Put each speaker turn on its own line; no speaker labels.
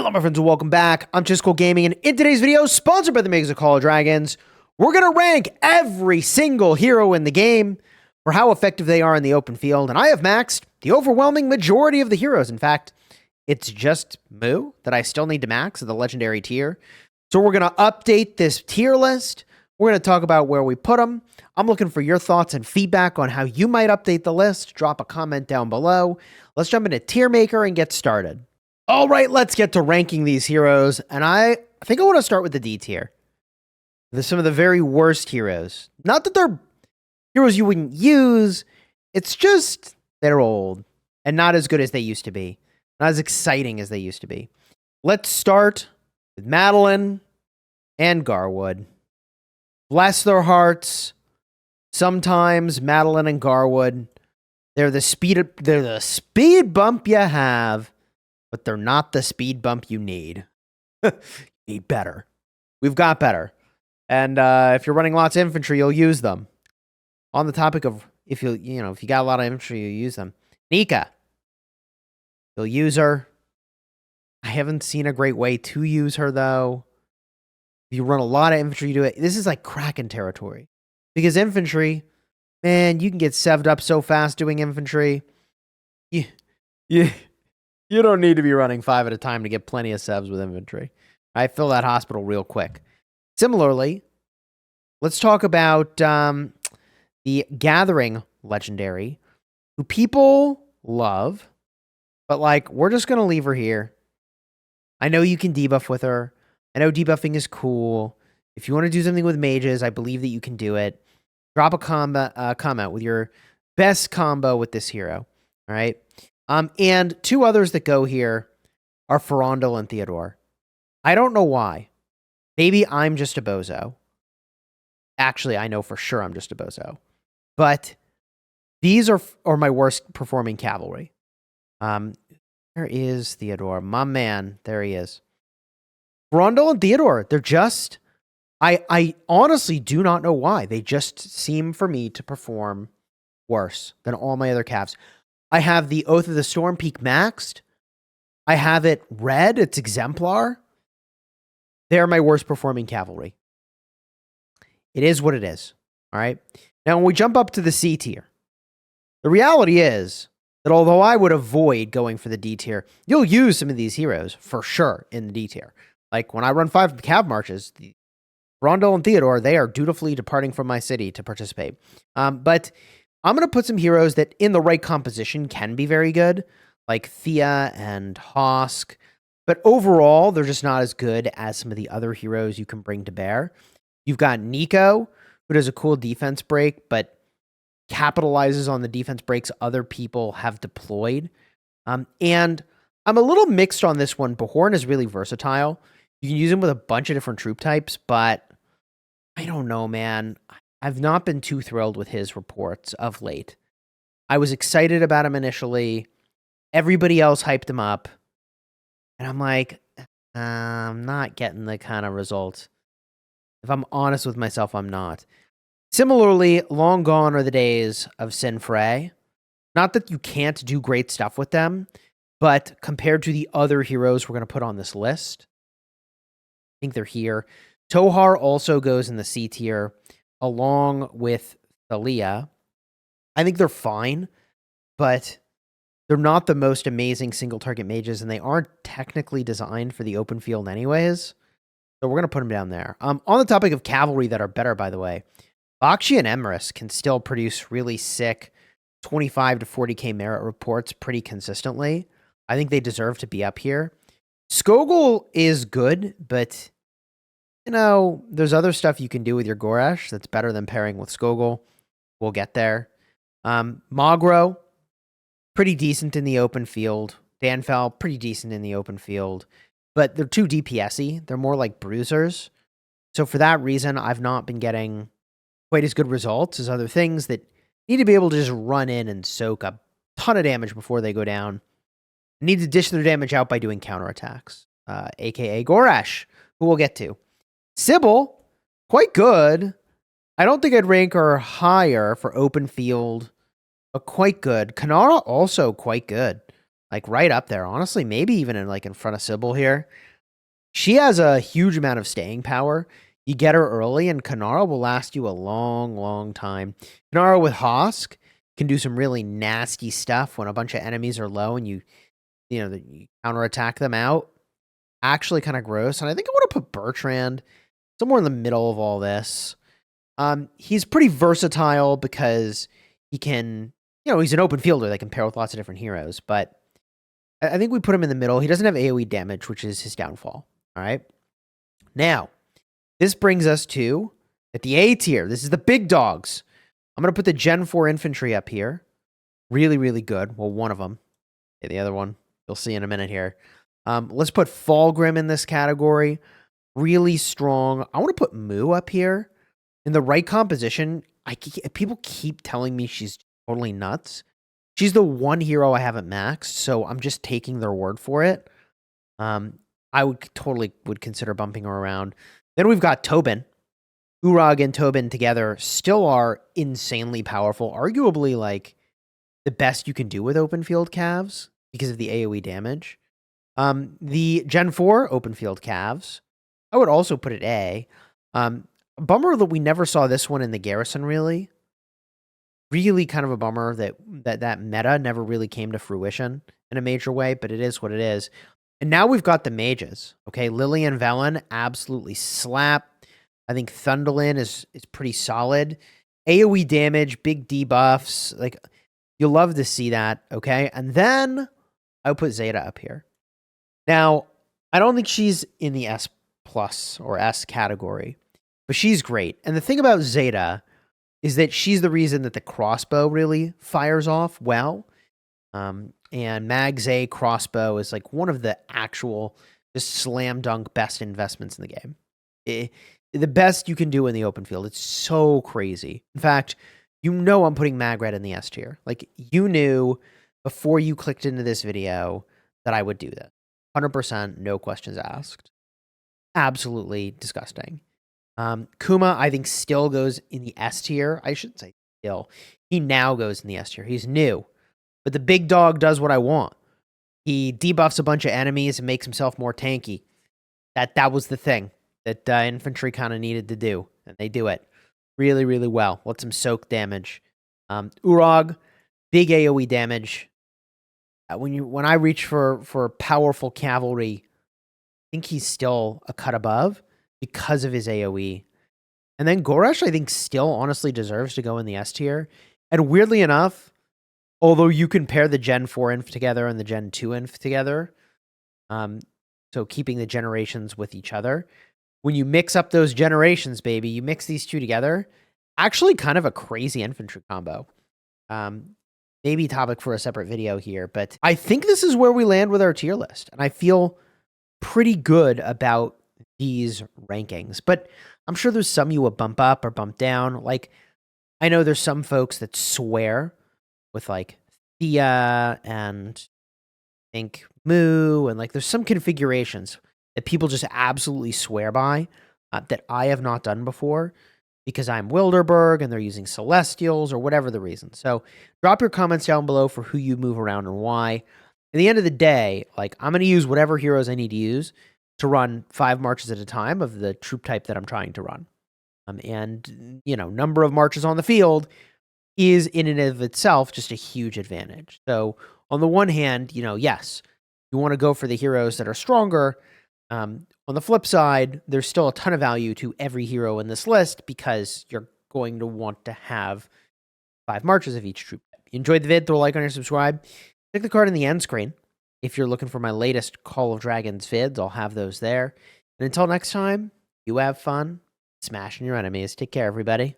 Hello, my friends, and welcome back. I'm Chisgule Gaming, and in today's video, sponsored by the makers of Call of Dragons, we're going to rank every single hero in the game for how effective they are in the open field, and I have maxed the overwhelming majority of the heroes. In fact, it's just Moo that I still need to max at the legendary tier. So we're going to update this tier list. We're going to talk about where we put them. I'm looking for your thoughts and feedback on how you might update the list. Drop a comment down below. Let's jump into Tier Maker and get started. All right, let's get to ranking these heroes, and I think I want to start with the D tier. They're some of the very worst heroes. Not that they're heroes you wouldn't use, it's just they're old and not as good as they used to be. Not as exciting as they used to be. Let's start with Madeline and Garwood. Bless their hearts. Sometimes Madeline and Garwood, they're the speed bump you have, but they're not the speed bump you need. You need better. We've got better. And if you're running lots of infantry, you'll use them. On the topic of if you got a lot of infantry, you use them. Nika. You'll use her. I haven't seen a great way to use her, though. If you run a lot of infantry, you do it. This is like Kraken territory. Because infantry, man, you can get seved up so fast doing infantry. You don't need to be running 5 at a time to get plenty of sevs with infantry. I fill that hospital real quick. Similarly, let's talk about the Gathering legendary, who people love, but like, we're just going to leave her here. I know you can debuff with her. I know debuffing is cool. If you want to do something with mages, I believe that you can do it. Drop a comment with your best combo with this hero. All right. And two others that go here are Ferondel and Theodore. I don't know why. Maybe I'm just a bozo. Actually, I know for sure I'm just a bozo. But these are my worst performing cavalry. Where is Theodore? My man. There he is. Ferondel and Theodore, they're just... I honestly do not know why. They just seem for me to perform worse than all my other calves. I have the Oath of the Storm Peak maxed. I have it red. It's exemplar. They're my worst performing cavalry. It is what it is. All right. Now, when we jump up to the C tier, the reality is that although I would avoid going for the D tier, you'll use some of these heroes for sure in the D tier. Like when I run 5 cav marches, Rondell and Theodore, they are dutifully departing from my city to participate. But I'm going to put some heroes that in the right composition can be very good, like Thea and Hosk. But overall, they're just not as good as some of the other heroes you can bring to bear. You've got Nico, who does a cool defense break, but capitalizes on the defense breaks other people have deployed. And I'm a little mixed on this one. Bahorn is really versatile. You can use him with a bunch of different troop types, but I don't know, man. I've not been too thrilled with his reports of late. I was excited about him initially. Everybody else hyped him up. And I'm like, I'm not getting the kind of results. If I'm honest with myself, I'm not. Similarly, long gone are the days of Sin Frey. Not that you can't do great stuff with them, but compared to the other heroes we're going to put on this list, I think they're here. Tohar also goes in the C tier, along with Thalia. I think they're fine, but they're not the most amazing single-target mages, and they aren't technically designed for the open field anyways. So we're going to put them down there. On the topic of cavalry that are better, by the way, Bakshi and Emrys can still produce really sick 25 to 40k merit reports pretty consistently. I think they deserve to be up here. Skogul is good, but you know, there's other stuff you can do with your Goresh that's better than pairing with Skogul. We'll get there. Magro, pretty decent in the open field. Danfell, pretty decent in the open field. But they're too DPS-y. They're more like bruisers. So for that reason, I've not been getting quite as good results as other things that need to be able to just run in and soak a ton of damage before they go down. Need to dish their damage out by doing counterattacks, a.k.a. Goresh, who we'll get to. Sybil, quite good. I don't think I'd rank her higher for open field, but quite good. Kanara, also quite good. Like right up there. Honestly, maybe even in front of Sybil here. She has a huge amount of staying power. You get her early, and Kanara will last you a long, long time. Kanara with Hosk can do some really nasty stuff when a bunch of enemies are low and you counterattack them out. Actually kind of gross. And I think I want to put Bertrand somewhere in the middle of all this. He's pretty versatile because he can, he's an open fielder that can pair with lots of different heroes. But I think we put him in the middle. He doesn't have AoE damage, which is his downfall. All right. Now, this brings us to, at the A tier, this is the big dogs. I'm going to put the Gen 4 Infantry up here. Really, really good. Well, one of them. Okay, the other one, you'll see in a minute here. Let's put Fulgrim in this category. Really strong. I want to put Moo up here. In the right composition, people keep telling me she's totally nuts. She's the one hero I haven't maxed, so I'm just taking their word for it. I would consider bumping her around. Then we've got Tobin. Urag and Tobin together still are insanely powerful. Arguably, like, the best you can do with open field calves because of the AoE damage. The Gen 4 open field calves, I would also put it A. Bummer that we never saw this one in the Garrison, really. Really kind of a bummer that meta never really came to fruition in a major way, but it is what it is. And now we've got the mages. Okay, Lily and Velen absolutely slap. I think Thunderlin is pretty solid. AoE damage, big debuffs. Like, you'll love to see that, okay? And then I would put Zeta up here. Now, I don't think she's in the S plus or S category, but she's great. And the thing about Zeta is that she's the reason that the crossbow really fires off well. And Mag's A crossbow is like one of the actual just slam dunk best investments in the game. The best you can do in the open field. It's so crazy. In fact, I'm putting Magred in the S tier. Like, you knew before you clicked into this video that I would do this. 100%, no questions asked. Absolutely disgusting. Kuma, I think, still goes in the S tier. I shouldn't say still. He now goes in the S tier. He's new. But the big dog does what I want. He debuffs a bunch of enemies and makes himself more tanky. That was the thing that Infantry kind of needed to do. And they do it really, really well. Lets him soak damage. Urag, big AoE damage. When I reach for powerful cavalry, I think he's still a cut above because of his AoE. And then Goresh, I think, still honestly deserves to go in the S tier. And weirdly enough, although you can pair the Gen 4 inf together and the Gen 2 inf together, so keeping the generations with each other, when you mix up those generations, baby, you mix these two together, actually kind of a crazy infantry combo. Maybe topic for a separate video here, but I think this is where we land with our tier list. And I feel pretty good about these rankings, but I'm sure there's some you will bump up or bump down. Like, I know there's some folks that swear with like Thea and I think Moo, and like there's some configurations that people just absolutely swear by that I have not done before because I'm Wilderberg and they're using Celestials or whatever the reason. So drop your comments down below for who you move around and why. At the end of the day, like, I'm going to use whatever heroes I need to use to run 5 marches at a time of the troop type that I'm trying to run. And, number of marches on the field is in and of itself just a huge advantage. So on the one hand, yes, you want to go for the heroes that are stronger. On the flip side, there's still a ton of value to every hero in this list because you're going to want to have 5 marches of each troop. You enjoyed the vid, throw a like on your subscribe. Click the card in the end screen. If you're looking for my latest Call of Dragons vids, I'll have those there. And until next time, you have fun smashing your enemies. Take care, everybody.